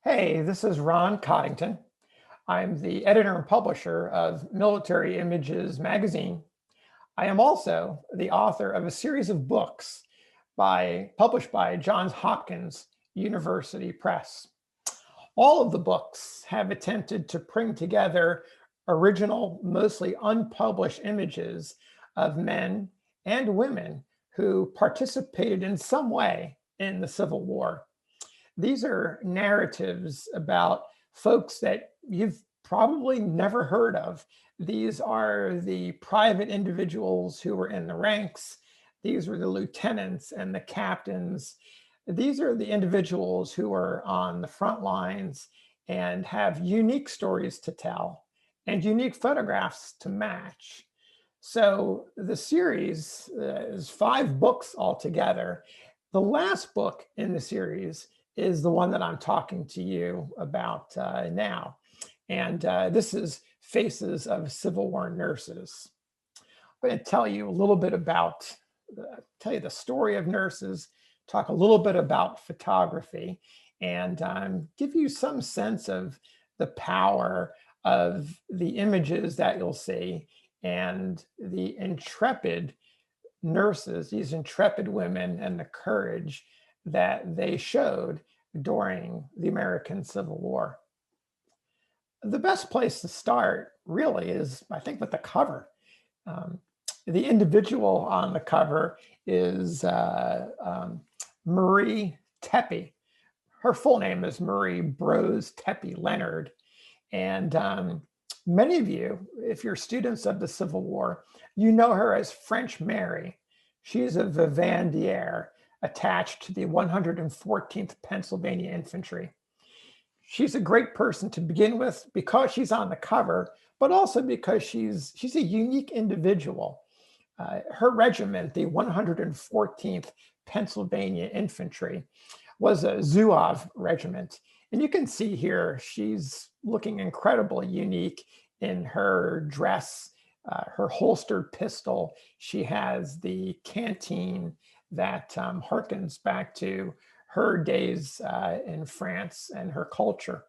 Hey, this is Ron Coddington. I'm the editor and publisher of Military Images magazine. I am also the author of a series of books published by Johns Hopkins University Press. All of the books have attempted to bring together original, mostly unpublished images of men and women who participated in some way in the Civil War. These are narratives about folks that you've probably never heard of. These are the private individuals who were in the ranks. These were the lieutenants and the captains. These are the individuals who are on the front lines and have unique stories to tell and unique photographs to match. So the series is 5 books altogether. The last book in the series is the one that I'm talking to you about now. And this is Faces of Civil War Nurses. I'm going to tell you a little bit about, tell you the story of nurses, talk a little bit about photography, and give you some sense of the power of the images that you'll see and the intrepid nurses, these intrepid women, and the courage that they showed during the American Civil War. The best place to start really is, I think, with the cover. The individual on the cover is Marie Tepe. Her full name is Marie Brose Tepe Leonard. And many of you, if you're students of the Civil War, you know her as French Mary. She's a vivandière attached to the 114th Pennsylvania Infantry. She's a great person to begin with because she's on the cover, but also because she's a unique individual. Her regiment, the 114th Pennsylvania Infantry, was a Zouave regiment. And you can see here, she's looking incredibly unique in her dress, her holstered pistol. She has the canteen that harkens back to her days in France and her culture.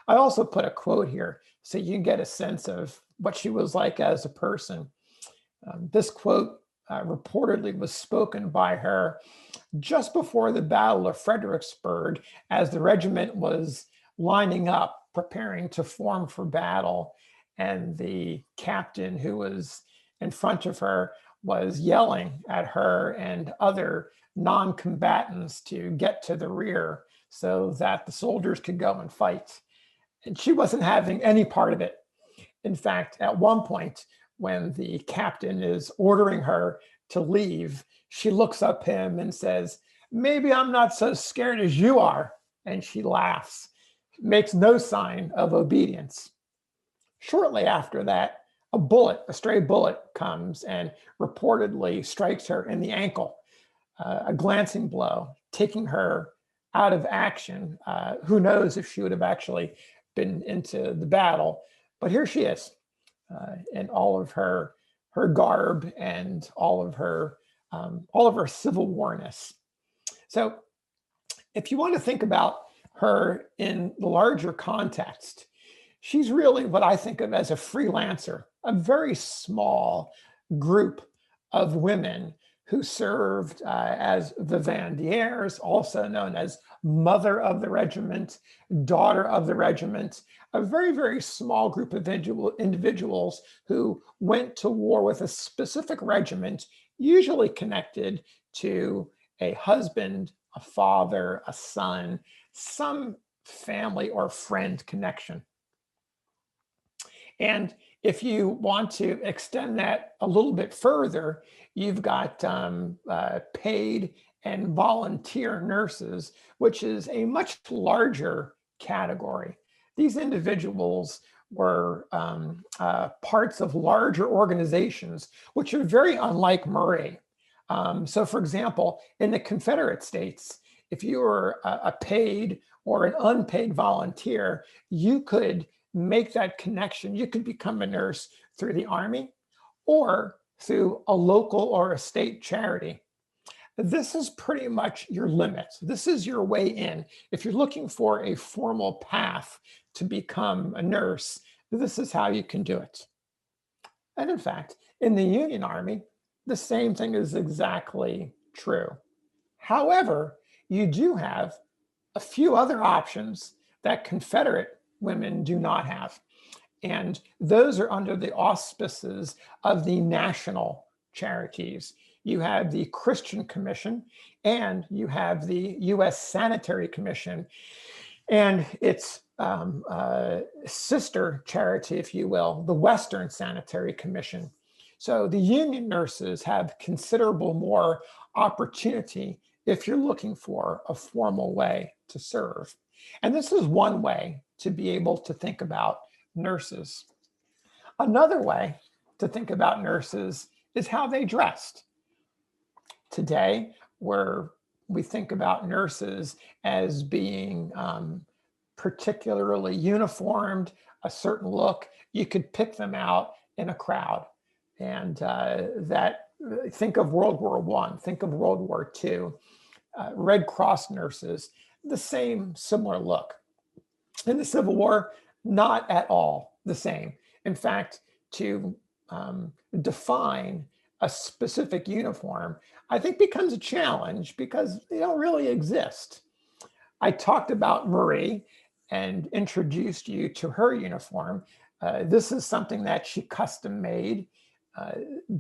I also put a quote here so you can get a sense of what she was like as a person. This quote reportedly was spoken by her just before the Battle of Fredericksburg, as the regiment was lining up, preparing to form for battle. And the captain who was in front of her was yelling at her and other non-combatants to get to the rear so that the soldiers could go and fight. And she wasn't having any part of it. In fact, at one point, when the captain is ordering her to leave, she looks up him and says, "Maybe I'm not so scared as you are." And she laughs, makes no sign of obedience. Shortly after that, a stray bullet comes and reportedly strikes her in the ankle, a glancing blow, taking her out of action. Who knows if she would have actually been into the battle, but here she is in all of her garb and all of her Civil War-ness. So if you want to think about her in the larger context, she's really what I think of as a freelancer, a very small group of women who served as vivandières, also known as mother of the regiment, daughter of the regiment, a very, very small group of individuals who went to war with a specific regiment, usually connected to a husband, a father, a son, some family or friend connection. And if you want to extend that a little bit further, you've got paid and volunteer nurses, which is a much larger category. These individuals were parts of larger organizations, which are very unlike Marie. So for example, in the Confederate States, if you were a paid or an unpaid volunteer, you could make that connection. You could become a nurse through the Army or through a local or a state charity. This is pretty much your limit. This is your way in. If you're looking for a formal path to become a nurse, this is how you can do it. And in fact, in the Union Army, the same thing is exactly true. However, you do have a few other options that Confederate women do not have. And those are under the auspices of the national charities. You have the Christian Commission and you have the U.S. Sanitary Commission and its sister charity, if you will, the Western Sanitary Commission. So the union nurses have considerable more opportunity if you're looking for a formal way to serve. And this is one way to be able to think about nurses. Another way to think about nurses is how they dressed. Today, we think about nurses as being particularly uniformed, a certain look. You could pick them out in a crowd. And think of World War I, think of World War II, Red Cross nurses, the same similar look. In the Civil War, not at all the same. In fact, to define a specific uniform, I think becomes a challenge because they don't really exist. I talked about Marie and introduced you to her uniform. This is something that she custom made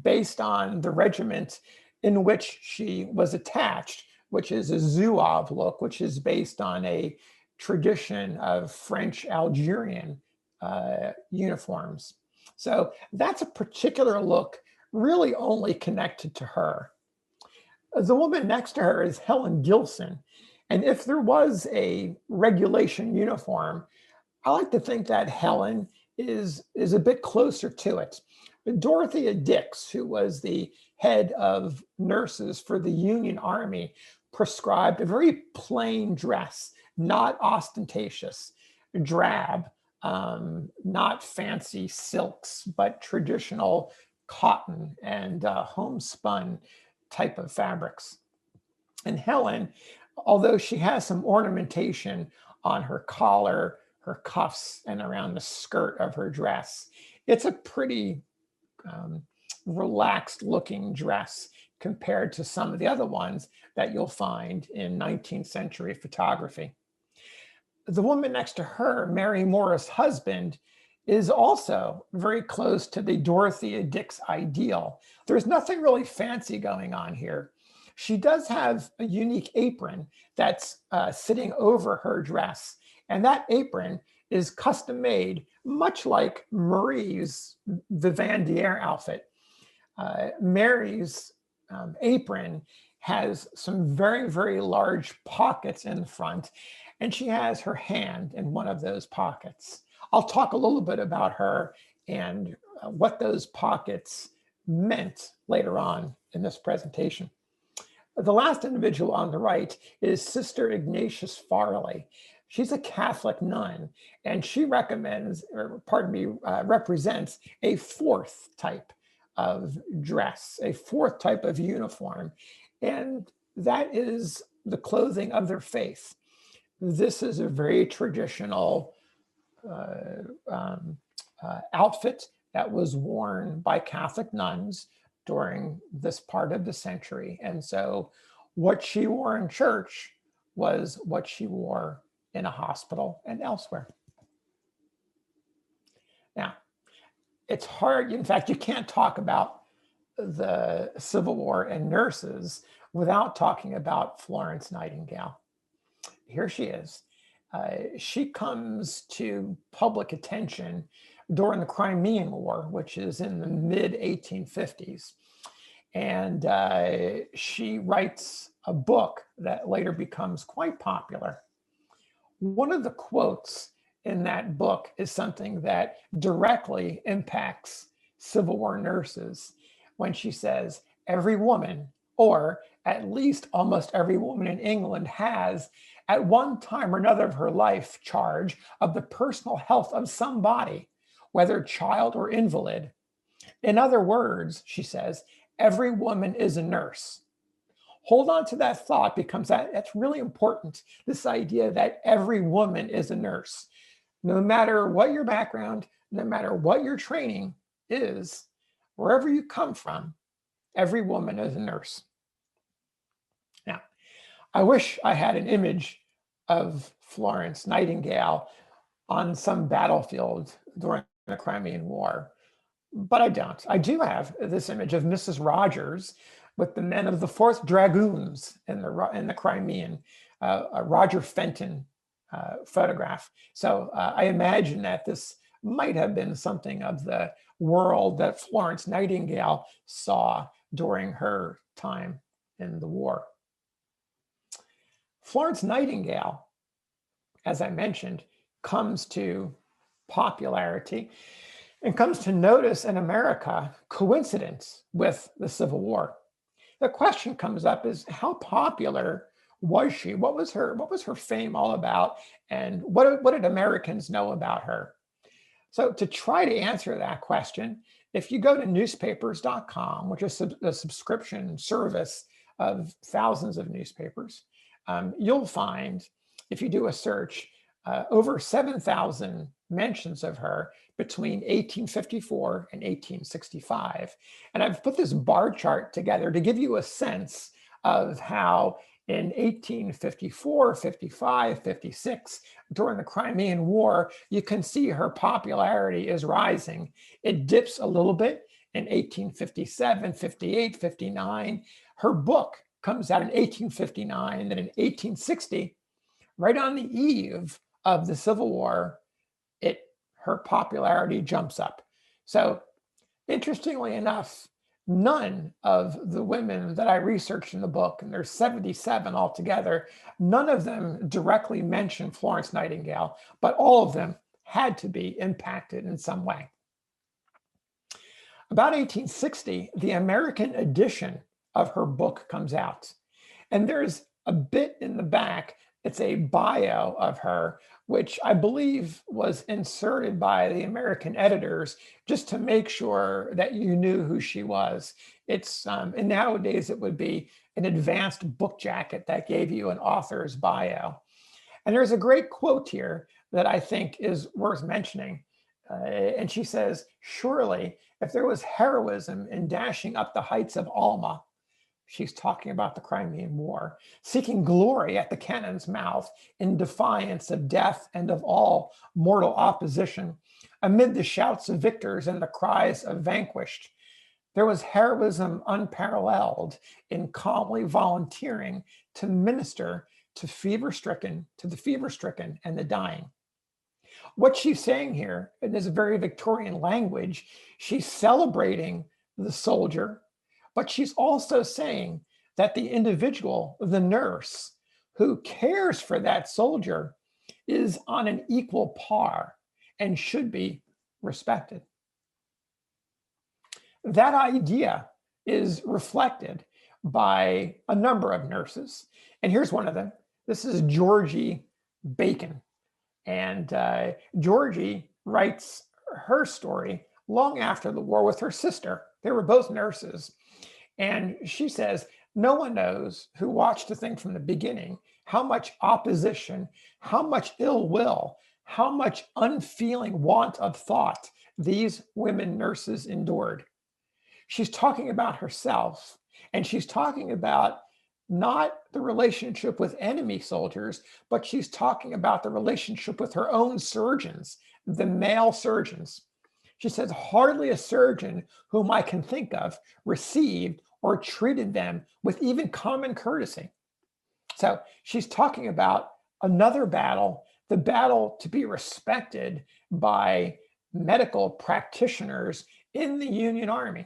based on the regiment in which she was attached, which is a zouave look, which is based on a tradition of French Algerian uniforms. So that's a particular look really only connected to her. The woman next to her is Helen Gilson. And if there was a regulation uniform, I like to think that Helen is a bit closer to it. Dorothea Dix, who was the head of nurses for the Union Army, prescribed a very plain dress, not ostentatious, drab, not fancy silks, but traditional cotton and homespun type of fabrics. And Helen, although she has some ornamentation on her collar, her cuffs, and around the skirt of her dress, it's a pretty relaxed looking dress compared to some of the other ones that you'll find in 19th century photography. The woman next to her, Mary Morris' husband, is also very close to the Dorothea Dix ideal. There's nothing really fancy going on here. She does have a unique apron that's sitting over her dress. And that apron is custom made, much like Marie's Vivandière outfit. Mary's apron has some very, very large pockets in the front, and she has her hand in one of those pockets. I'll talk a little bit about her and what those pockets meant later on in this presentation. The last individual on the right is Sister Ignatius Farley. She's a Catholic nun, and she represents a fourth type of dress, a fourth type of uniform, and that is the clothing of their faith. This is a very traditional outfit that was worn by Catholic nuns during this part of the century. And so what she wore in church was what she wore in a hospital and elsewhere. Now, it's hard, in fact, you can't talk about the Civil War and nurses without talking about Florence Nightingale. Here she is. She comes to public attention during the Crimean War, which is in the mid-1850s. And she writes a book that later becomes quite popular. One of the quotes in that book is something that directly impacts Civil War nurses when she says, every woman, or at least almost every woman in England, has at one time or another of her life charge of the personal health of somebody, whether child or invalid. In other words, she says, every woman is a nurse. hold on to that thought, because that's really important. This idea that every woman is a nurse. No matter what your background, no matter what your training is, wherever you come from, every woman is a nurse. Now, I wish I had an image of Florence Nightingale on some battlefield during the Crimean War, but I don't. I do have this image of Mrs. Rogers with the men of the 4th Dragoons in the Crimean, a Roger Fenton photograph. So I imagine that this might have been something of the world that Florence Nightingale saw during her time in the war. Florence Nightingale, as I mentioned, comes to popularity and comes to notice in America coincidence with the Civil War. The question comes up is, how popular was she? What was her fame all about? And what did Americans know about her? So to try to answer that question, if you go to newspapers.com, which is a subscription service of thousands of newspapers, you'll find, if you do a search, over 7,000 mentions of her between 1854 and 1865. And I've put this bar chart together to give you a sense of how in 1854, 55, 56, during the Crimean War, you can see her popularity is rising. It dips a little bit in 1857, 58, 59. Her book comes out in 1859, then in 1860, right on the eve of the Civil War, her popularity jumps up. So interestingly enough, none of the women that I researched in the book, and there's 77 altogether, none of them directly mention Florence Nightingale, but all of them had to be impacted in some way. About 1860, the American edition of her book comes out. And there's a bit in the back, it's a bio of her, which I believe was inserted by the American editors just to make sure that you knew who she was. It's and nowadays it would be an advanced book jacket that gave you an author's bio. And there's a great quote here that I think is worth mentioning. And she says, "Surely, if there was heroism in dashing up the heights of Alma," she's talking about the Crimean War, "seeking glory at the cannon's mouth in defiance of death and of all mortal opposition, amid the shouts of victors and the cries of vanquished, there was heroism unparalleled in calmly volunteering to minister to the fever-stricken and the dying." What she's saying here, in this very Victorian language, she's celebrating the soldier, but she's also saying that the individual, the nurse, who cares for that soldier is on an equal par and should be respected. That idea is reflected by a number of nurses. And here's one of them. This is Georgie Bacon. And Georgie writes her story long after the war with her sister. They were both nurses. And she says, "No one knows who watched the thing from the beginning, how much opposition, how much ill will, how much unfeeling want of thought these women nurses endured." She's talking about herself, and she's talking about not the relationship with enemy soldiers, but she's talking about the relationship with her own surgeons, the male surgeons. She says, "Hardly a surgeon whom I can think of received or treated them with even common courtesy." So she's talking about another battle, the battle to be respected by medical practitioners in the Union Army.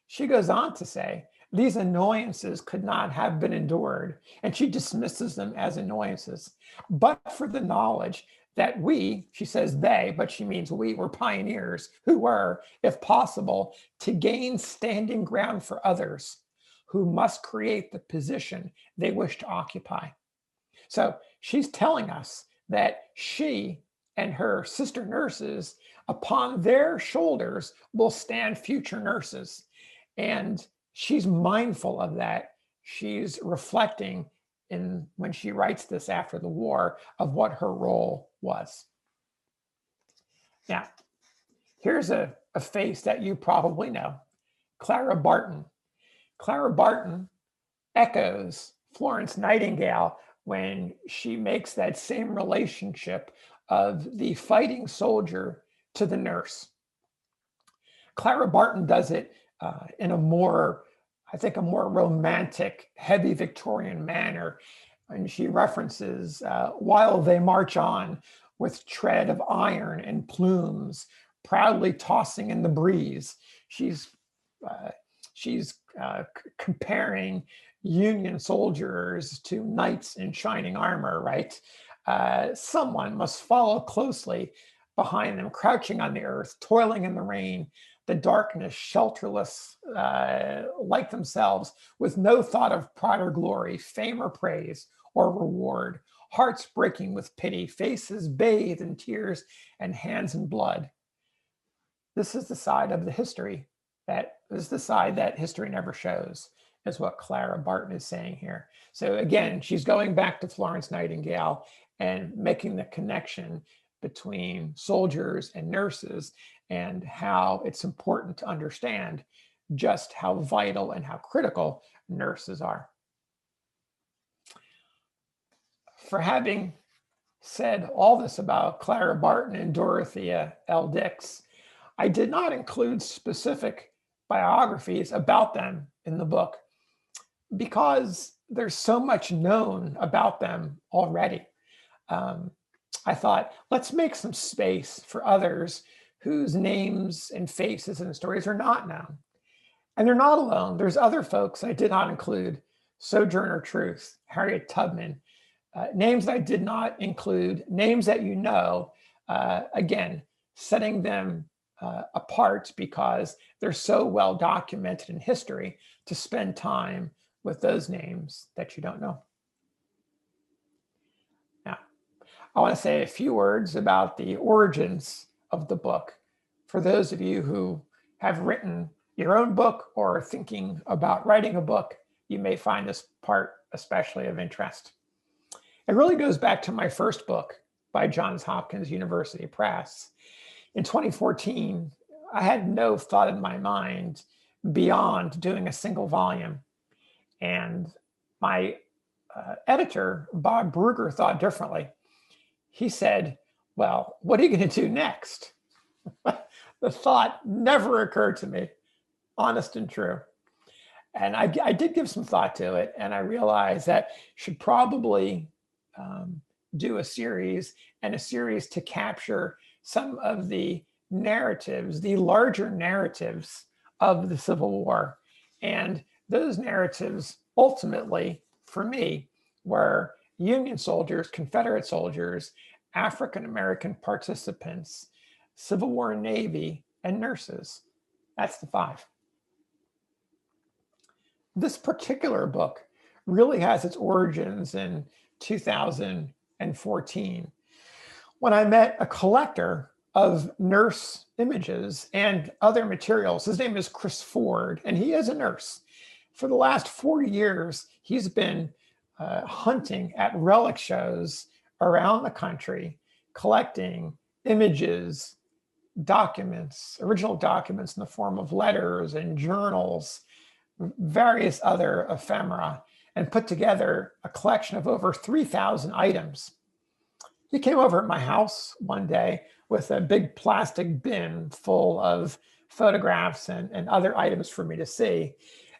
She goes on to say, "These annoyances could not have been endured," and she dismisses them as annoyances, "but for the knowledge that we," she says they, but she means we, were pioneers who were, if possible, to gain standing ground for others who must create the position they wish to occupy." So she's telling us that she and her sister nurses, upon their shoulders will stand future nurses. And she's mindful of that. She's reflecting when she writes this after the war of what her role was. Now, here's a face that you probably know, Clara Barton. Clara Barton echoes Florence Nightingale when she makes that same relationship of the fighting soldier to the nurse. Clara Barton does it in a more, I think, a more romantic, heavy Victorian manner. And she references, while they march on with tread of iron and plumes, proudly tossing in the breeze. She's comparing Union soldiers to knights in shining armor, right? Someone must follow closely behind them, crouching on the earth, toiling in the rain, the darkness, shelterless, like themselves, with no thought of pride or glory, fame or praise or reward, hearts breaking with pity, faces bathed in tears and hands in blood. This is the side of the history that is the side that history never shows, is what Clara Barton is saying here. So again, she's going back to Florence Nightingale and making the connection between soldiers and nurses and how it's important to understand just how vital and how critical nurses are. For having said all this about Clara Barton and Dorothea L. Dix, I did not include specific biographies about them in the book because there's so much known about them already. I thought, let's make some space for others whose names and faces and stories are not known. And they're not alone. There's other folks I did not include: Sojourner Truth, Harriet Tubman, names that I did not include, names that you know, again, setting them apart because they're so well documented in history to spend time with those names that you don't know. Now, I want to say a few words about the origins of the book. For those of you who have written your own book or are thinking about writing a book, you may find this part especially of interest. It really goes back to my first book by Johns Hopkins University Press. In 2014, I had no thought in my mind beyond doing a single volume. And my editor, Bob Brugger, thought differently. He said, well, what are you going to do next? The thought never occurred to me, honest and true. And I did give some thought to it, and I realized that I should probably do a series, and a series to capture some of the narratives, the larger narratives of the Civil War. And those narratives ultimately, for me, were Union soldiers, Confederate soldiers, African-American participants, Civil War Navy, and nurses. That's the 5. This particular book really has its origins in 2014 when I met a collector of nurse images and other materials. His name is Chris Ford, and he is a nurse. For the last 40 years, he's been hunting at relic shows around the country, collecting images, documents, original documents in the form of letters and journals, various other ephemera, and put together a collection of over 3,000 items. He came over at my house one day with a big plastic bin full of photographs and other items for me to see.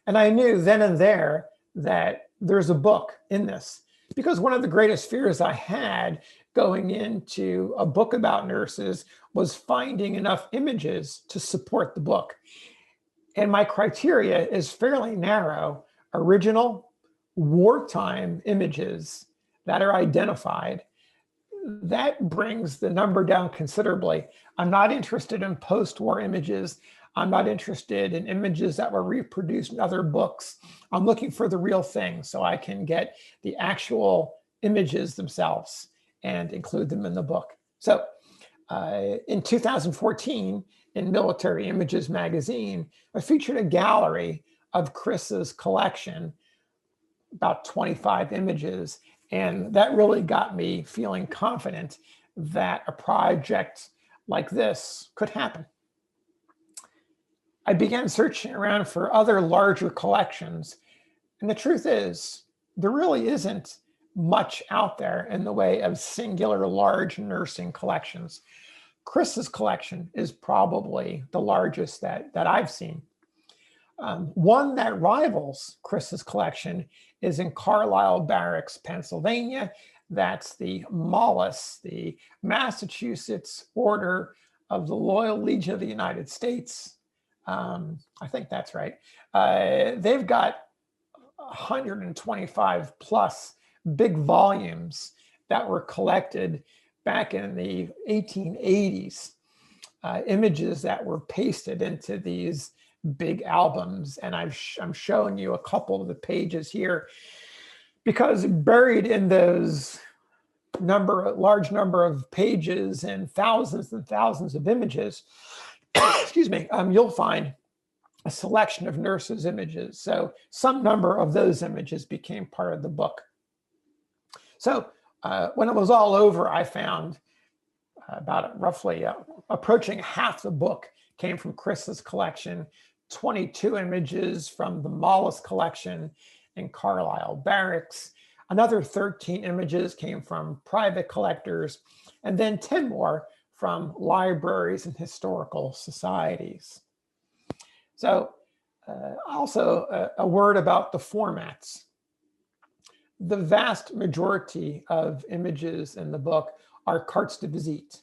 And I knew then and there that there's a book in this, because one of the greatest fears I had going into a book about nurses was finding enough images to support the book. And my criteria is fairly narrow: original, wartime images that are identified. That brings the number down considerably. I'm not interested in post-war images. I'm not interested in images that were reproduced in other books. I'm looking for the real thing so I can get the actual images themselves and include them in the book. So in 2014, in Military Images magazine, I featured a gallery of Chris's collection, about 25 images. And that really got me feeling confident that a project like this could happen. I began searching around for other larger collections. And the truth is, there really isn't much out there in the way of singular large nursing collections. Chris's collection is probably the largest that I've seen. One that rivals Chris's collection is in Carlisle Barracks, Pennsylvania. That's the MOLLIS, the Massachusetts Order of the Loyal Legion of the United States. I think that's right. They've got 125 plus big volumes that were collected back in the 1880s, images that were pasted into these big albums. And I'm showing you a couple of the pages here, because buried in those large number of pages and thousands of images, excuse me, you'll find a selection of nurses' images. So some number of those images became part of the book. So when it was all over, I found about roughly approaching half the book came from Chris's collection, 22 images from the MOLLIS collection in Carlisle Barracks. Another 13 images came from private collectors, and then 10 more from libraries and historical societies. So also a word about the formats. The vast majority of images in the book are cartes de visite,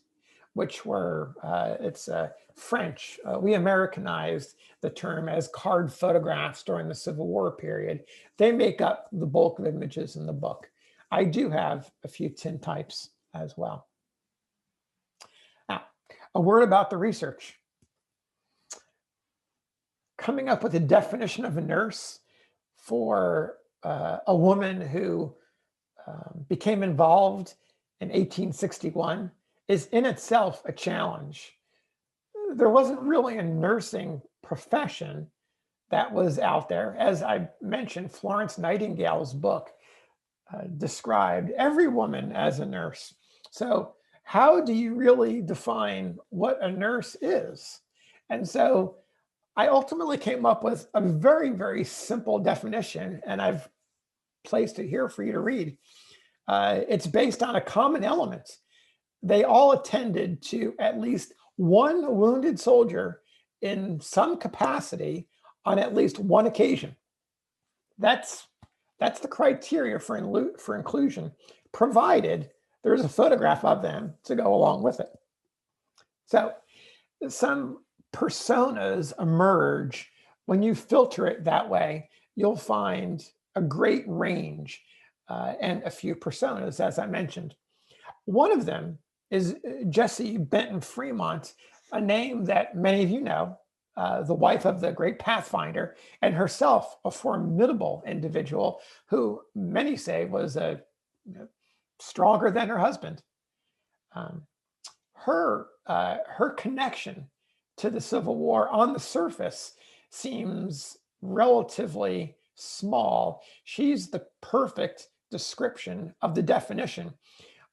which were, it's French. We Americanized the term as card photographs during the Civil War period. They make up the bulk of images in the book. I do have a few tintypes as well. Now, a word about the research. Coming up with a definition of a nurse for a woman who became involved in 1861 is in itself a challenge. There wasn't really a nursing profession that was out there. As I mentioned, Florence Nightingale's book described every woman as a nurse. So how do you really define what a nurse is? And so I ultimately came up with a very, very simple definition, and I've placed it here for you to read. It's based on a common element. They all attended to at least one wounded soldier in some capacity on at least one occasion. That's the criteria for inclusion, provided there's a photograph of them to go along with it. So some personas emerge. When you filter it that way, you'll find a great range and a few personas, as I mentioned. One of them is Jessie Benton Fremont, a name that many of you know, the wife of the great Pathfinder, and herself a formidable individual who many say was stronger than her husband. Her connection to the Civil War on the surface seems relatively small. She's the perfect description of the definition.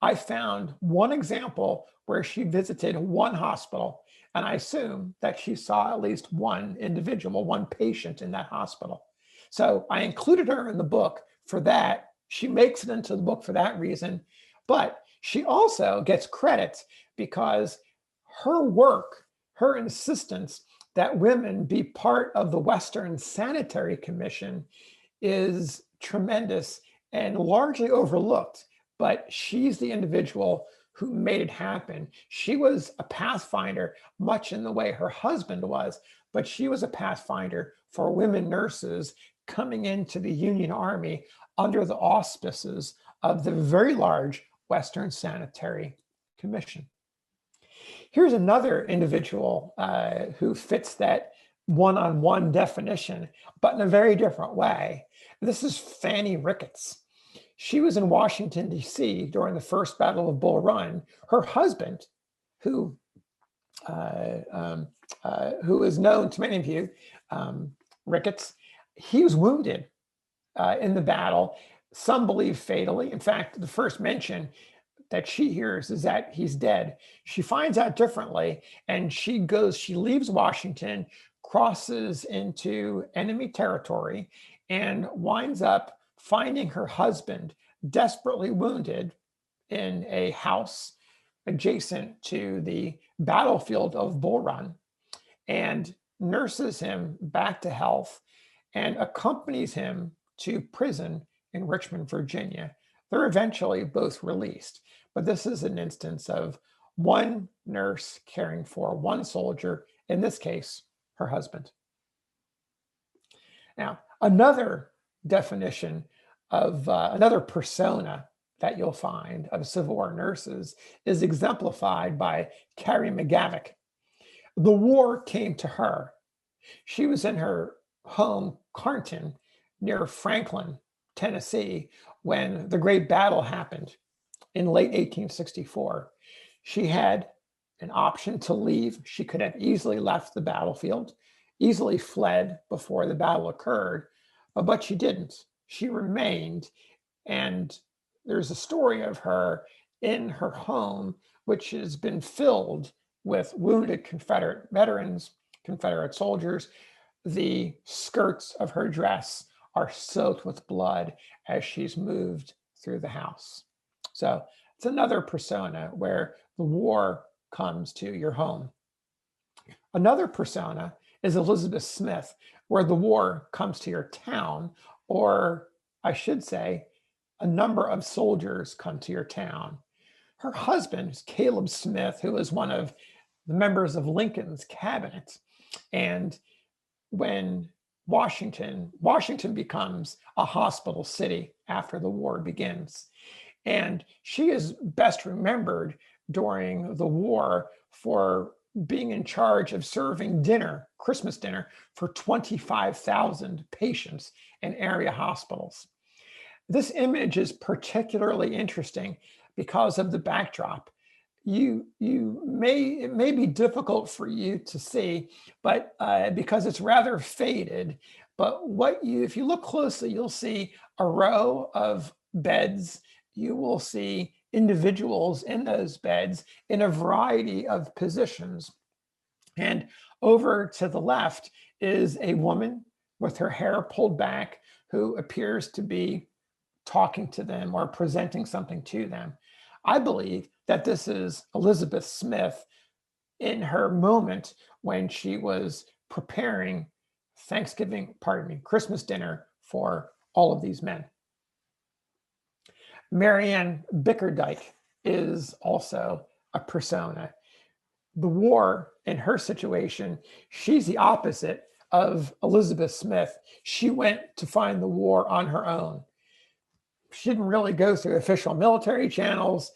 I found one example where she visited one hospital, and I assume that she saw at least one individual, one patient in that hospital. So I included her in the book for that. She makes it into the book for that reason, but she also gets credit because her work, her insistence that women be part of the Western Sanitary Commission is tremendous and largely overlooked, but she's the individual who made it happen. She was a pathfinder, much in the way her husband was, but she was a pathfinder for women nurses coming into the Union Army under the auspices of the very large Western Sanitary Commission. Here's another individual who fits that one-on-one definition, but in a very different way. This is Fannie Ricketts. She was in Washington, D.C. during the First Battle of Bull Run. Her husband, who is known to many of you, Ricketts, he was wounded in the battle, some believe fatally. In fact, the first mention that she hears is that he's dead. She finds out differently, and she leaves Washington, crosses into enemy territory, and winds up finding her husband desperately wounded in a house adjacent to the battlefield of Bull Run, and nurses him back to health and accompanies him to prison in Richmond, Virginia. They're eventually both released, but this is an instance of one nurse caring for one soldier, in this case, her husband. Now, another definition of another persona that you'll find of Civil War nurses is exemplified by Carrie McGavick. The war came to her. She was in her home, Carnton, near Franklin, Tennessee, when the great battle happened in late 1864. She had an option to leave. She could have easily left the battlefield, easily fled before the battle occurred, but she didn't. She remained, and there's a story of her in her home, which has been filled with wounded Confederate veterans, Confederate soldiers. The skirts of her dress are soaked with blood as she's moved through the house. So it's another persona where the war comes to your home. Another persona is Elizabeth Smith, where the war comes to your town, or I should say, a number of soldiers come to your town. Her husband is Caleb Smith, who is one of the members of Lincoln's cabinet. And when Washington becomes a hospital city after the war begins. And she is best remembered during the war for being in charge of serving dinner, Christmas dinner, for 25,000 patients in area hospitals. This image is particularly interesting because of the backdrop. It may be difficult for you to see, but because it's rather faded. But if you look closely, you'll see a row of beds. You will see individuals in those beds in a variety of positions. And over to the left is a woman with her hair pulled back who appears to be talking to them or presenting something to them. I believe that this is Elizabeth Smith in her moment when she was preparing Christmas dinner for all of these men. Marianne Bickerdike is also a persona. The war, in her situation, she's the opposite of Elizabeth Smith. She went to find the war on her own. She didn't really go through official military channels.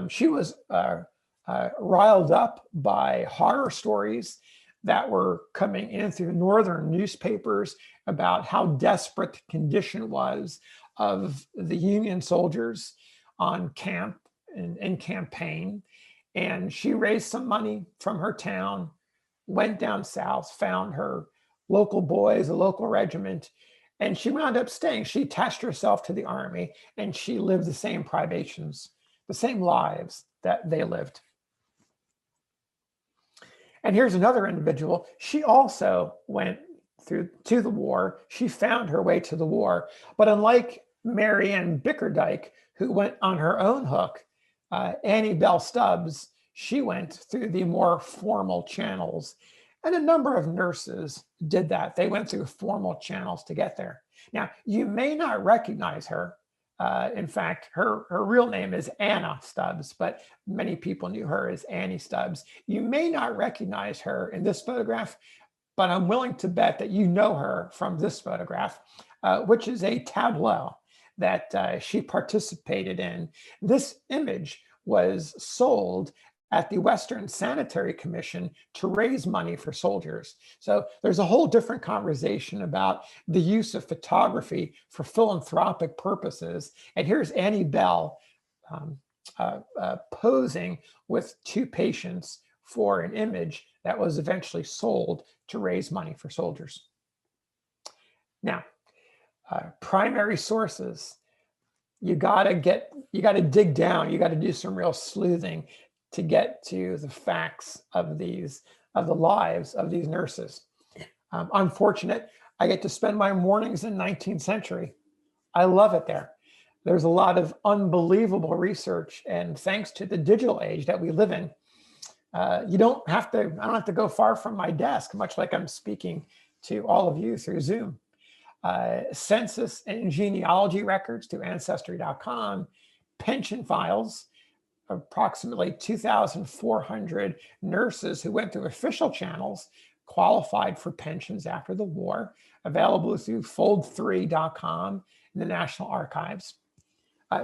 She was riled up by horror stories that were coming in through northern newspapers about how desperate the condition was of the Union soldiers on camp and in campaign. And she raised some money from her town, went down south, found her local boys, a local regiment, and she wound up staying. She attached herself to the army, and she lived the same privations, the same lives that they lived. And here's another individual. She also went to the war. She found her way to the war. But unlike Marianne Bickerdike, who went on her own hook, Annie Bell Stubbs, she went through the more formal channels. And a number of nurses did that. They went through formal channels to get there. Now, you may not recognize her. In fact, her real name is Anna Stubbs, but many people knew her as Annie Stubbs. You may not recognize her in this photograph, but I'm willing to bet that you know her from this photograph, which is a tableau that she participated in. This image was sold at the Western Sanitary Commission to raise money for soldiers. So there's a whole different conversation about the use of photography for philanthropic purposes. And here's Annie Bell posing with two patients for an image that was eventually sold to raise money for soldiers. Now, primary sources, you gotta dig down, you gotta do some real sleuthing to get to the facts of the lives of these nurses. I'm fortunate, I get to spend my mornings in 19th century. I love it there. There's a lot of unbelievable research, and thanks to the digital age that we live in, I don't have to go far from my desk, much like I'm speaking to all of you through Zoom. Census and genealogy records to Ancestry.com, pension files, approximately 2,400 nurses who went through official channels qualified for pensions after the war, available through Fold3.com and the National Archives.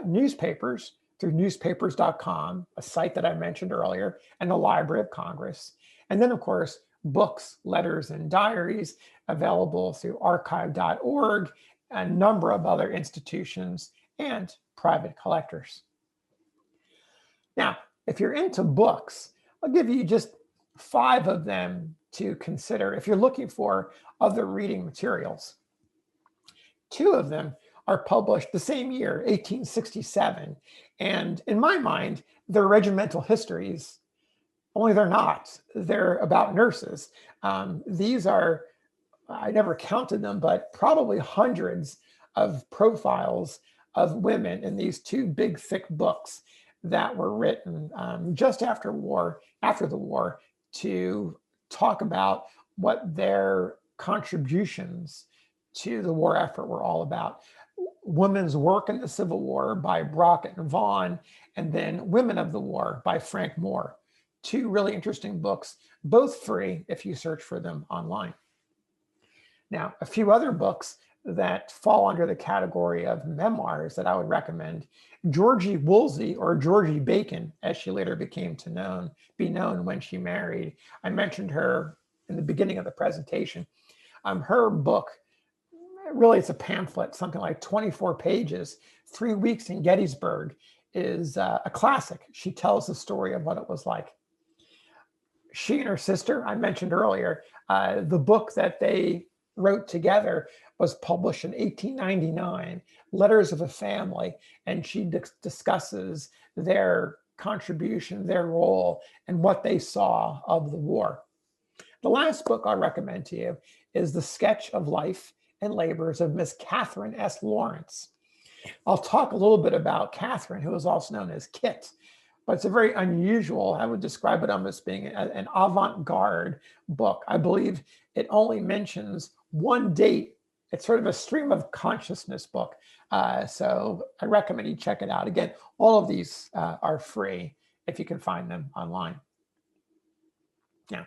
Newspapers through newspapers.com, a site that I mentioned earlier, and the Library of Congress. And then, of course, books, letters, and diaries available through archive.org, a number of other institutions, and private collectors. Now, if you're into books, I'll give you just 5 of them to consider if you're looking for other reading materials. 2 of them are published the same year, 1867. And in my mind, they're regimental histories, only they're not. They're about nurses. These are, I never counted them, but probably hundreds of profiles of women in these 2 big, thick books that were written just after the war, to talk about what their contributions to the war effort were all about. Women's Work in the Civil War by Brockett and Vaughan, and then Women of the War by Frank Moore. 2 really interesting books, both free if you search for them online. Now, a few other books that fall under the category of memoirs that I would recommend. Georgie Woolsey, or Georgie Bacon, as she later became be known when she married. I mentioned her in the beginning of the presentation. Her book, really it's a pamphlet, something like 24 pages, 3 Weeks in Gettysburg, is a classic. She tells the story of what it was like. She and her sister, I mentioned earlier, the book that they wrote together was published in 1899, Letters of a Family, and she discusses their contribution, their role, and what they saw of the war. The last book I'll recommend to you is The Sketch of Life and Labors of Miss Katherine S. Lawrence. I'll talk a little bit about Katherine, who is also known as Kit, but it's a very unusual, I would describe it almost being an avant-garde book. I believe it only mentions one date. It's sort of a stream of consciousness book. So I recommend you check it out. Again, all of these are free if you can find them online. Now,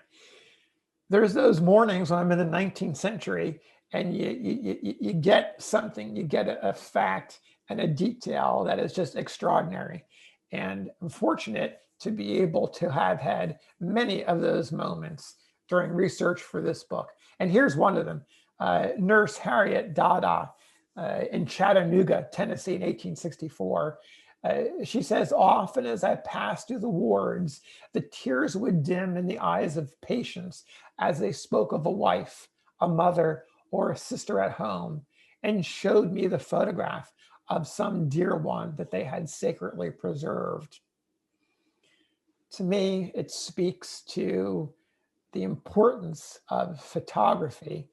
there's those mornings when I'm in the 19th century and you get something, you get a fact and a detail that is just extraordinary. And I'm fortunate to be able to have had many of those moments during research for this book. And here's one of them. Nurse Harriet Dada in Chattanooga, Tennessee in 1864. She says, often as I passed through the wards, the tears would dim in the eyes of patients as they spoke of a wife, a mother, or a sister at home, and showed me the photograph of some dear one that they had sacredly preserved. To me, it speaks to the importance of photography.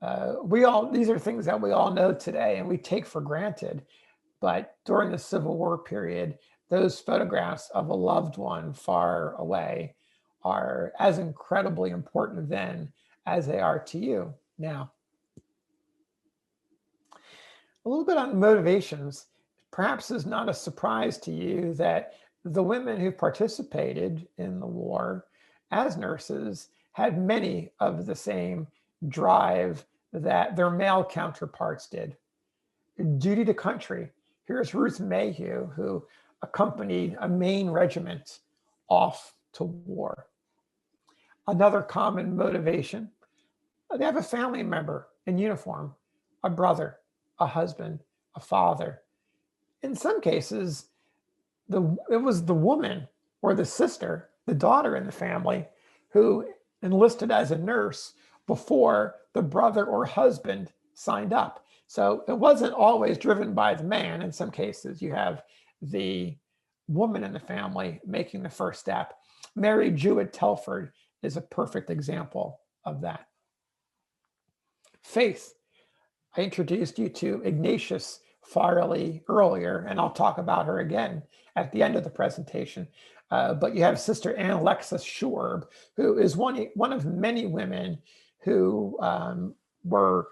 These are things that we all know today and we take for granted. But during the Civil War period, those photographs of a loved one far away are as incredibly important then as they are to you now. A little bit on motivations. Perhaps it's not a surprise to you that the women who participated in the war as nurses had many of the same drive that their male counterparts did. Duty to country. Here's Ruth Mayhew, who accompanied a Maine regiment off to war. Another common motivation, they have a family member in uniform, a brother, a husband, a father. In some cases, it was the woman or the sister, the daughter in the family, who enlisted as a nurse before the brother or husband signed up. So it wasn't always driven by the man. In some cases, you have the woman in the family making the first step. Mary Jewett Telford is a perfect example of that. Faith. I introduced you to Ignatius Farley earlier, and I'll talk about her again at the end of the presentation. But you have Sister Anne Alexis Shorb, who is one of many women who were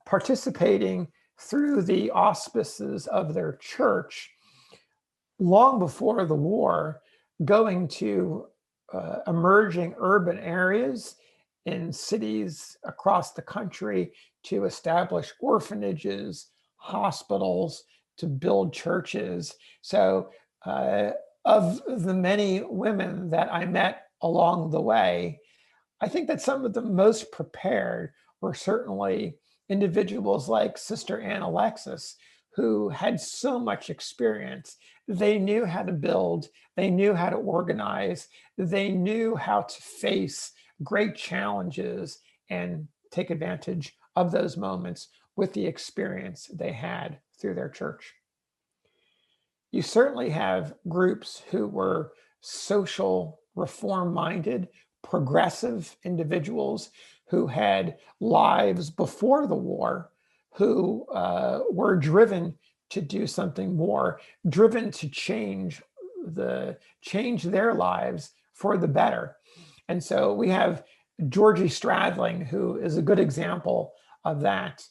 participating through the auspices of their church long before the war, going to emerging urban areas in cities across the country to establish orphanages, hospitals, to build churches. So of the many women that I met along the way, I think that some of the most prepared were certainly individuals like Sister Anne Alexis, who had so much experience. They knew how to build, they knew how to organize, they knew how to face great challenges and take advantage of those moments with the experience they had through their church. You certainly have groups who were social reform-minded, progressive individuals who had lives before the war, who were driven to do something more, driven to change their lives for the better. And so we have Georgie Stradling, who is a good example of that.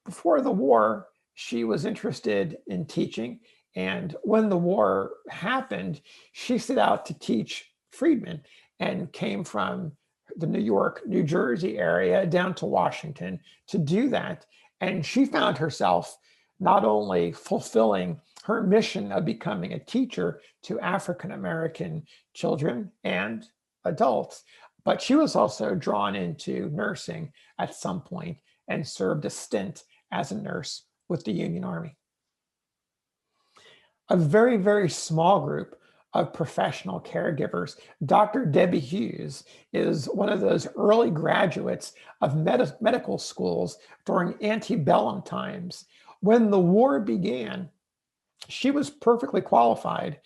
Before the war, she was interested in teaching. And when the war happened, she set out to teach freedmen and came from the New York, New Jersey area down to Washington to do that. And she found herself not only fulfilling her mission of becoming a teacher to African-American children and adults, but she was also drawn into nursing at some point and served a stint as a nurse with the Union Army. A very, very small group of professional caregivers. Dr. Debbie Hughes is one of those early graduates of medical schools during antebellum times. When the war began, she was perfectly qualified.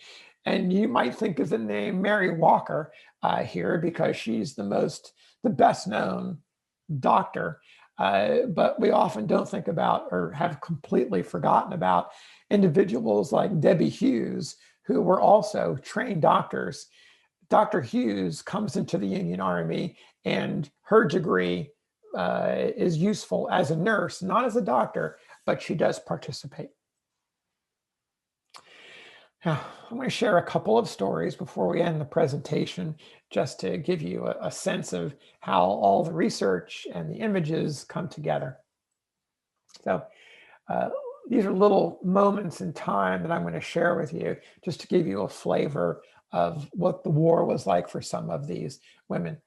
And you might think of the name Mary Walker here because she's the best known doctor. But we often don't think about or have completely forgotten about individuals like Debbie Hughes, who were also trained doctors. Dr. Hughes comes into the Union Army, and her degree is useful as a nurse, not as a doctor, but she does participate. Now, I'm going to share a couple of stories before we end the presentation, just to give you a sense of how all the research and the images come together. So these are little moments in time that I'm going to share with you, just to give you a flavor of what the war was like for some of these women.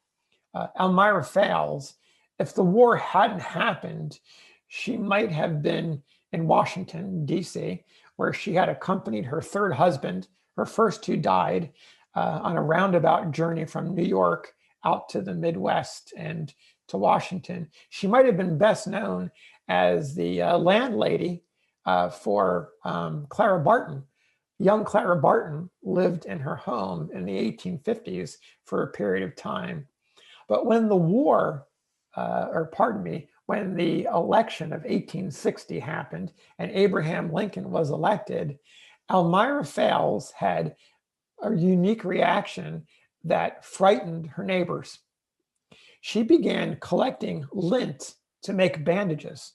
Elmira Fails, if the war hadn't happened, she might have been in Washington, D.C., where she had accompanied her third husband. Her first two died on a roundabout journey from New York out to the Midwest and to Washington. She might have been best known as the landlady for Clara Barton. Young Clara Barton lived in her home in the 1850s for a period of time. But when the war, when the election of 1860 happened and Abraham Lincoln was elected, Elmira Fails had a unique reaction that frightened her neighbors. She began collecting lint to make bandages.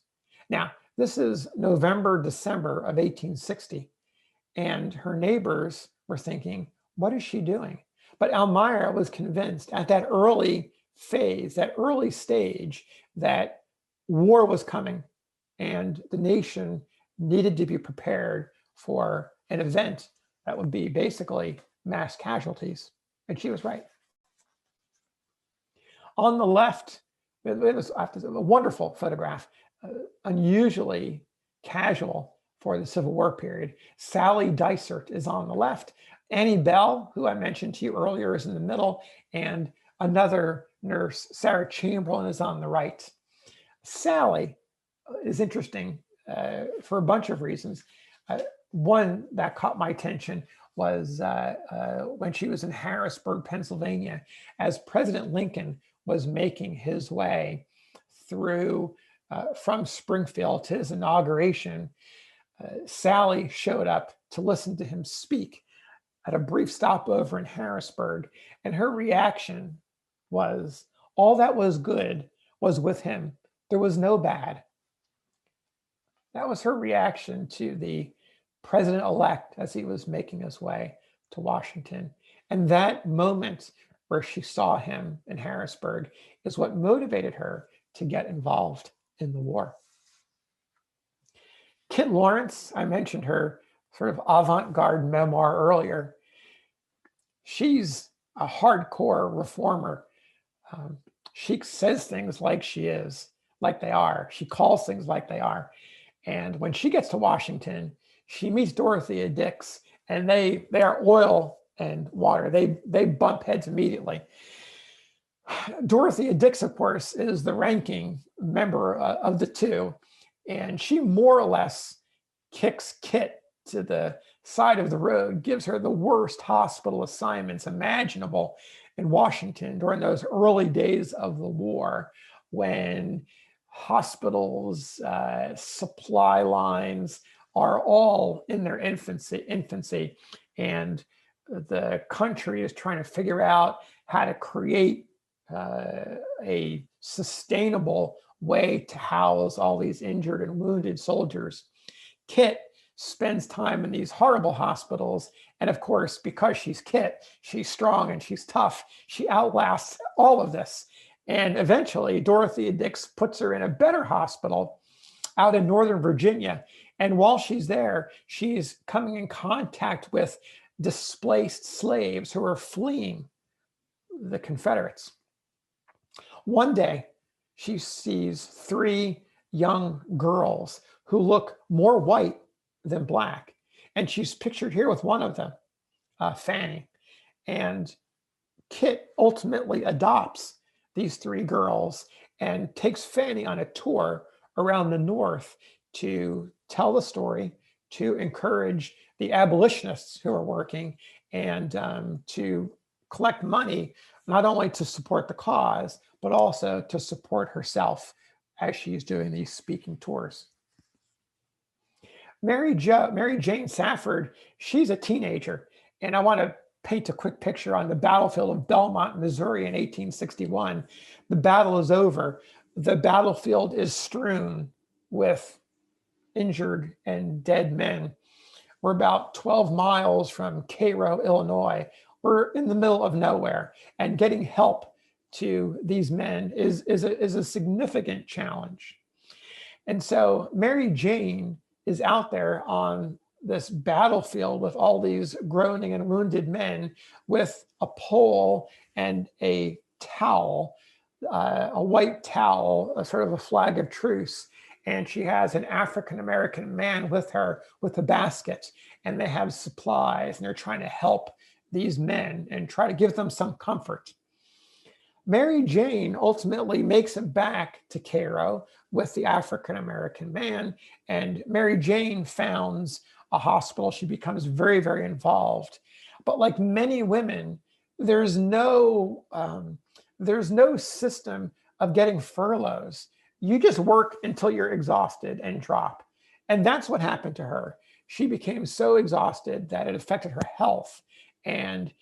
Now, this is November, December of 1860, and her neighbors were thinking, what is she doing? But Elmira was convinced at that early phase, that early stage, that war was coming and the nation needed to be prepared for an event that would be basically mass casualties. And she was right. On the left, it was a wonderful photograph, unusually casual for the Civil War period. Sally Dysart is on the left. Annie Bell, who I mentioned to you earlier, is in the middle, and another nurse, Sarah Chamberlain, is on the right. Sally is interesting for a bunch of reasons. One that caught my attention was when she was in Harrisburg, Pennsylvania, as President Lincoln was making his way through from Springfield to his inauguration. Sally showed up to listen to him speak at a brief stopover in Harrisburg, and her reaction was, all that was good was with him. There was no bad. That was her reaction to the president-elect as he was making his way to Washington. And that moment where she saw him in Harrisburg is what motivated her to get involved in the war. Kit Lawrence, I mentioned her sort of avant-garde memoir earlier. She's a hardcore reformer. She says things like she is, like they are. She calls things like they are. And when she gets to Washington, she meets Dorothea Dix, and they are oil and water. They bump heads immediately. Dorothea Dix, of course, is the ranking member of the two, and she more or less kicks Kit to the side of the road, gives her the worst hospital assignments imaginable in Washington during those early days of the war, when hospitals, supply lines are all in their infancy, and the country is trying to figure out how to create a sustainable way to house all these injured and wounded soldiers. Kit spends time in these horrible hospitals, and of course, because she's Kit, she's strong and she's tough, she outlasts all of this. And eventually, Dorothea Dix puts her in a better hospital out in Northern Virginia. And while she's there, she's coming in contact with displaced slaves who are fleeing the Confederates. One day, she sees 3 young girls who look more white than black. And she's pictured here with one of them, Fannie. And Kit ultimately adopts these 3 girls and takes Fannie on a tour around the North to tell the story, to encourage the abolitionists who are working, and to collect money, not only to support the cause, but also to support herself as she's doing these speaking tours. Mary Jane Safford, she's a teenager, and I want to paint a quick picture on the battlefield of Belmont, Missouri in 1861. The battle is over. The battlefield is strewn with injured and dead men. We're about 12 miles from Cairo, Illinois. We're in the middle of nowhere, and getting help to these men is a significant challenge. And so Mary Jane is out there on this battlefield with all these groaning and wounded men with a pole and a towel, a white towel, a sort of a flag of truce. And she has an African-American man with her with a basket, and they have supplies, and they're trying to help these men and try to give them some comfort. Mary Jane ultimately makes it back to Cairo with the African-American man, and Mary Jane founds a hospital. She becomes very, very involved. But like many women, there's no system of getting furloughs. You just work until you're exhausted and drop. And that's what happened to her. She became so exhausted that it affected her health. And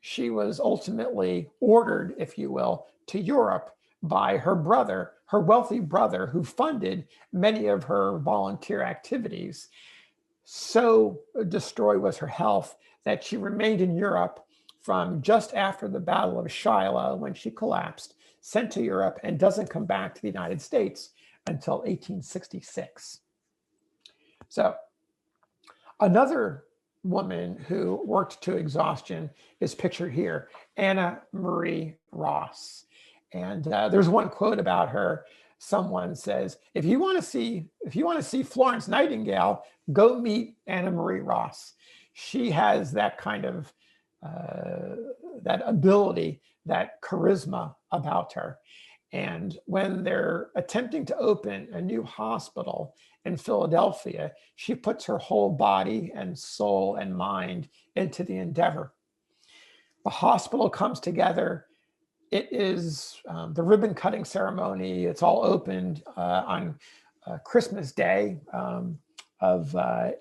she was ultimately ordered, if you will, to Europe by her brother, her wealthy brother, who funded many of her volunteer activities. So destroyed was her health that she remained in Europe from just after the Battle of Shiloh, when she collapsed, sent to Europe, and doesn't come back to the United States until 1866. So another woman who worked to exhaustion is pictured here, Anna Marie Ross. And there's one quote about her. Someone says, if you want to see Florence Nightingale, go meet Anna Marie Ross. She has that kind of that ability, that charisma about her. And when they're attempting to open a new hospital in Philadelphia, she puts her whole body and soul and mind into the endeavor. The hospital comes together. It is the ribbon cutting ceremony. It's all opened on Christmas Day of a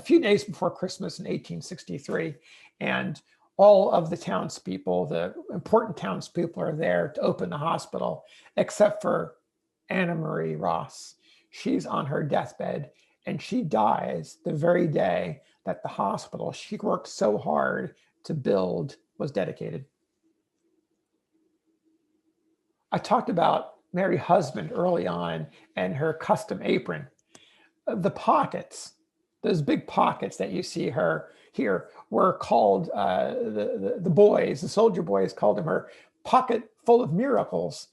few days before Christmas in 1863. And all of the townspeople, the important townspeople, are there to open the hospital, except for Anna Marie Ross. She's on her deathbed, and she dies the very day that the hospital she worked so hard to build was dedicated. I talked about Mary Husband early on and her custom apron. The pockets, those big pockets that you see her here, were called, the soldier boys called them her pocket full of miracles,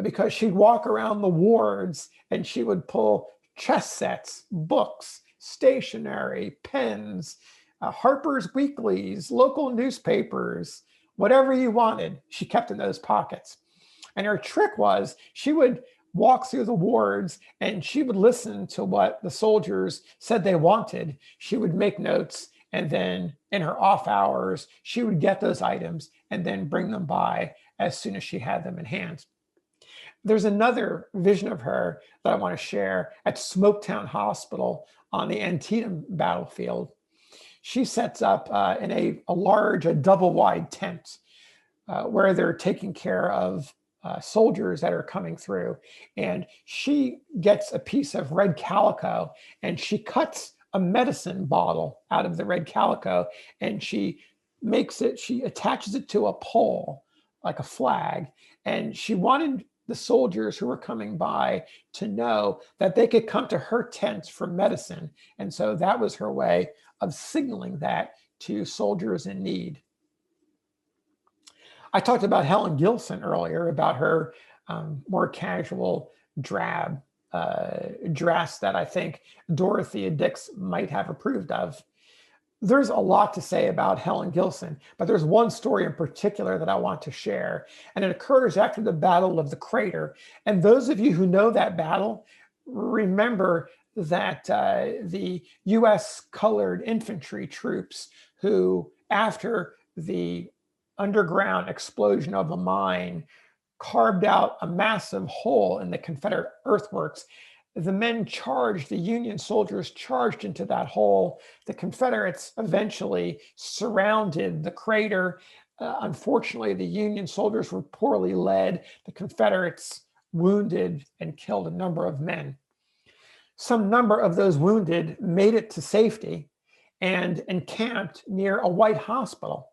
because she'd walk around the wards and she would pull chess sets, books, stationery, pens, Harper's Weeklies, local newspapers, whatever you wanted, she kept in those pockets. And her trick was she would walk through the wards and she would listen to what the soldiers said they wanted. She would make notes, and then in her off hours, she would get those items and then bring them by as soon as she had them in hand. There's another vision of her that I want to share at Smoketown Hospital on the Antietam battlefield. She sets up in a large, double-wide tent where they're taking care of soldiers that are coming through. And she gets a piece of red calico and she cuts a medicine bottle out of the red calico, and she attaches it to a pole like a flag. And she wanted the soldiers who were coming by to know that they could come to her tent for medicine. And so that was her way of signaling that to soldiers in need. I talked about Helen Gilson earlier, about her more casual, drab dress that I think Dorothea Dix might have approved of. There's a lot to say about Helen Gilson, but there's one story in particular that I want to share, and it occurs after the Battle of the Crater. And those of you who know that battle remember that the U.S. colored infantry troops who, after the underground explosion of a mine, carved out a massive hole in the Confederate earthworks, the men charged, the Union soldiers charged into that hole. The Confederates eventually surrounded the crater. Unfortunately, the Union soldiers were poorly led. The Confederates wounded and killed a number of men. Some number of those wounded made it to safety and encamped near a white hospital.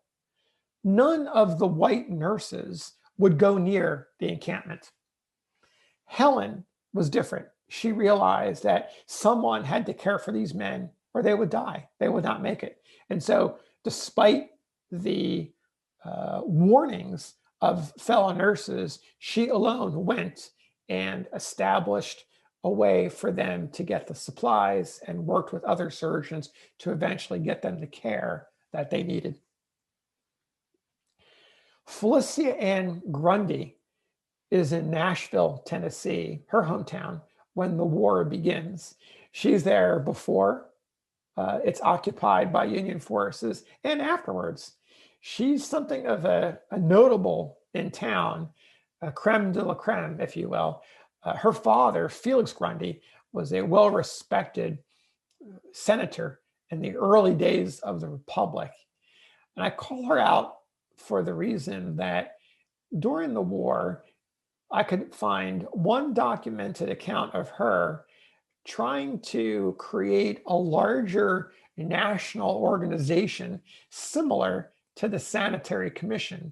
None of the white nurses would go near the encampment. Helen was different. She realized that someone had to care for these men or they would die. They would not make it. And so, despite the warnings of fellow nurses, she alone went and established a way for them to get the supplies and worked with other surgeons to eventually get them the care that they needed. Felicia Ann Grundy is in Nashville, Tennessee, her hometown, when the war begins. She's there before it's occupied by Union forces and afterwards. She's something of a notable in town, a creme de la creme, if you will. Her father, Felix Grundy, was a well-respected senator in the early days of the Republic. And I call her out for the reason that during the war, I could find one documented account of her trying to create a larger national organization similar to the Sanitary Commission,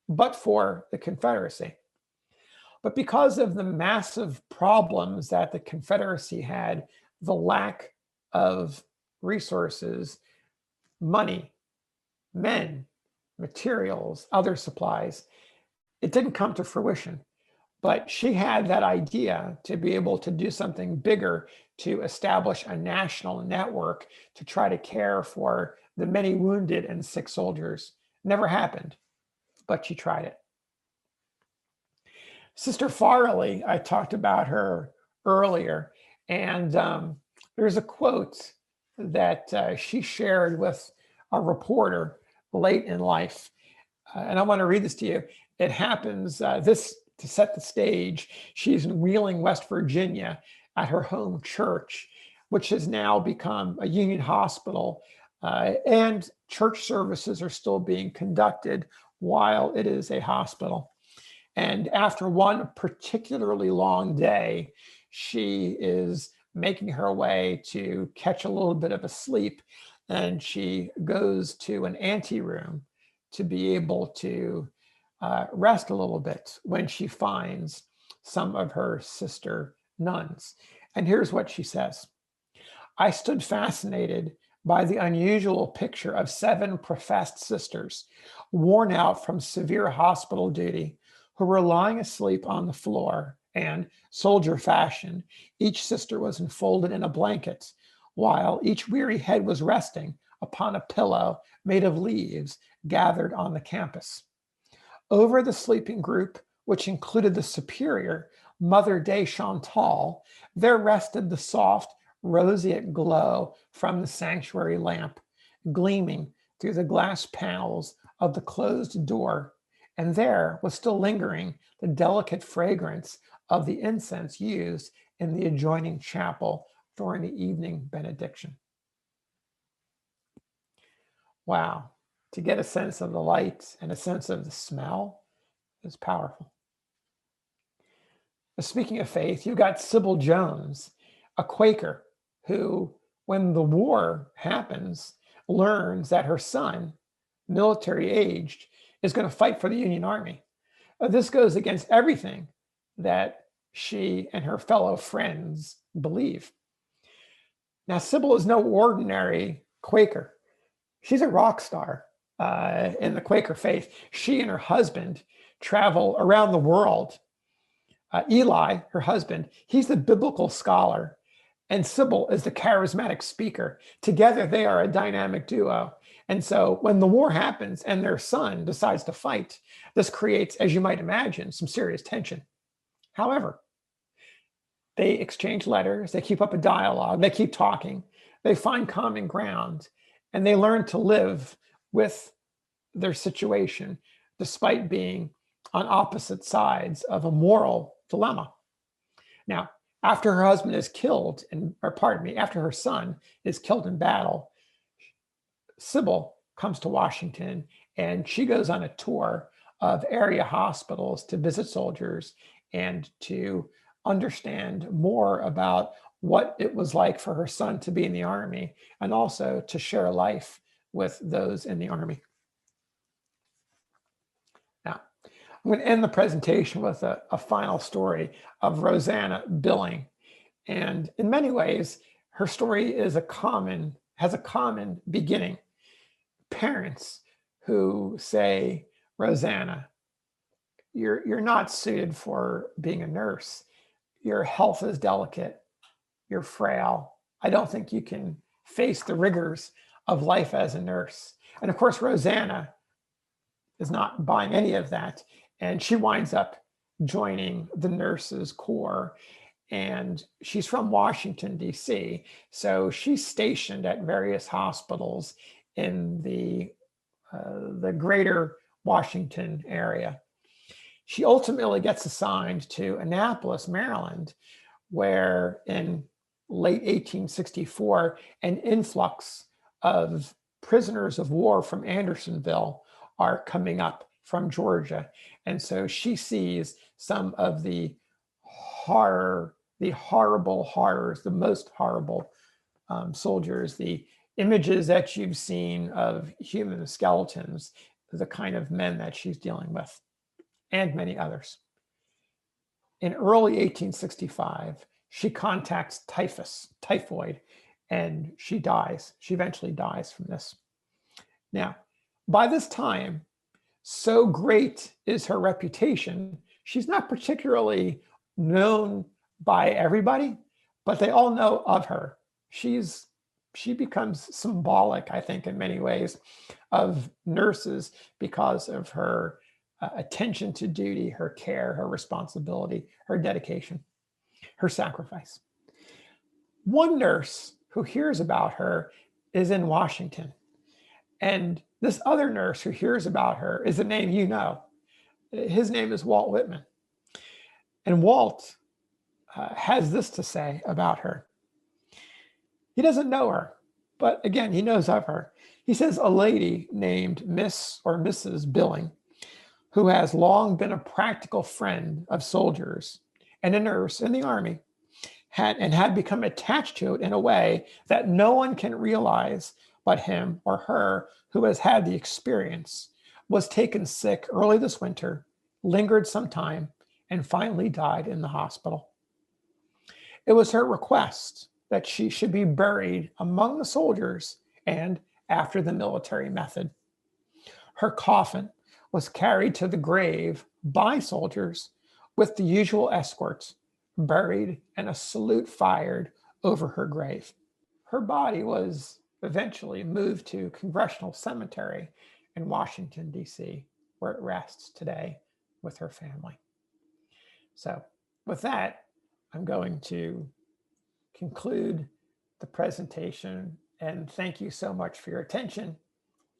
but for the Confederacy. But because of the massive problems that the Confederacy had, the lack of resources, money, men, materials, other supplies, it didn't come to fruition. But she had that idea to be able to do something bigger, to establish a national network to try to care for the many wounded and sick soldiers. Never happened, but she tried it. Sister Farley, I talked about her earlier, and there's a quote that she shared with a reporter late in life. And I want to read this to you. It happens, this to set the stage, she's in Wheeling, West Virginia at her home church, which has now become a Union hospital. And church services are still being conducted while it is a hospital. And after one particularly long day, she is making her way to catch a little bit of a sleep. And she goes to an anteroom to be able to rest a little bit when she finds some of her sister nuns. And here's what she says. I stood fascinated by the unusual picture of 7 professed sisters, worn out from severe hospital duty, who were lying asleep on the floor, and, soldier fashion, each sister was enfolded in a blanket, while each weary head was resting upon a pillow made of leaves gathered on the campus. Over the sleeping group, which included the superior, Mother de Chantal, there rested the soft, roseate glow from the sanctuary lamp, gleaming through the glass panels of the closed door, and there was still lingering the delicate fragrance of the incense used in the adjoining chapel during the evening benediction. Wow, to get a sense of the light and a sense of the smell is powerful. Speaking of faith, you've got Sybil Jones, a Quaker who, when the war happens, learns that her son, military aged, is going to fight for the Union Army. This goes against everything that she and her fellow friends believe. Now, Sybil is no ordinary Quaker. She's a rock star in the Quaker faith. She and her husband travel around the world. Eli, her husband, he's the biblical scholar, and Sybil is the charismatic speaker. Together, they are a dynamic duo. And so when the war happens and their son decides to fight, this creates, as you might imagine, some serious tension. However, they exchange letters, they keep up a dialogue, they keep talking, they find common ground, and they learn to live with their situation despite being on opposite sides of a moral dilemma. Now, after her husband is killed, after her son is killed in battle, Sybil comes to Washington and she goes on a tour of area hospitals to visit soldiers and to understand more about what it was like for her son to be in the Army and also to share life with those in the Army. Now, I'm going to end the presentation with a final story of Rosanna Billing. And in many ways, her story has a common beginning. Parents who say, Rosanna, you're not suited for being a nurse. Your health is delicate. You're frail. I don't think you can face the rigors of life as a nurse. And of course, Rosanna is not buying any of that. And she winds up joining the Nurses Corps. And she's from Washington, D.C. So she's stationed at various hospitals in the greater Washington area. She ultimately gets assigned to Annapolis, Maryland, where in late 1864, an influx of prisoners of war from Andersonville are coming up from Georgia. And so she sees some of the horrible horrors, the most horrible soldiers, the images that you've seen of human skeletons, the kind of men that she's dealing with, and many others. In early 1865, she contacts typhoid, and she dies. She eventually dies from this. Now, by this time, so great is her reputation, she's not particularly known by everybody, but they all know of her. She becomes symbolic, I think, in many ways, of nurses because of her attention to duty, her care, her responsibility, her dedication, her sacrifice. One nurse who hears about her is in Washington. And this other nurse who hears about her is a name you know. His name is Walt Whitman. And Walt has this to say about her. He doesn't know her, but again, he knows of her. He says a lady named Miss or Mrs. Billing, who has long been a practical friend of soldiers and a nurse in the Army, had become attached to it in a way that no one can realize but him or her who has had the experience, was taken sick early this winter, lingered some time, and finally died in the hospital. It was her request that she should be buried among the soldiers and after the military method. Her coffin was carried to the grave by soldiers with the usual escorts, buried and a salute fired over her grave. Her body was eventually moved to Congressional Cemetery in Washington, D.C., where it rests today with her family. So with that, I'm going to conclude the presentation, and thank you so much for your attention.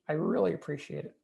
I really appreciate it.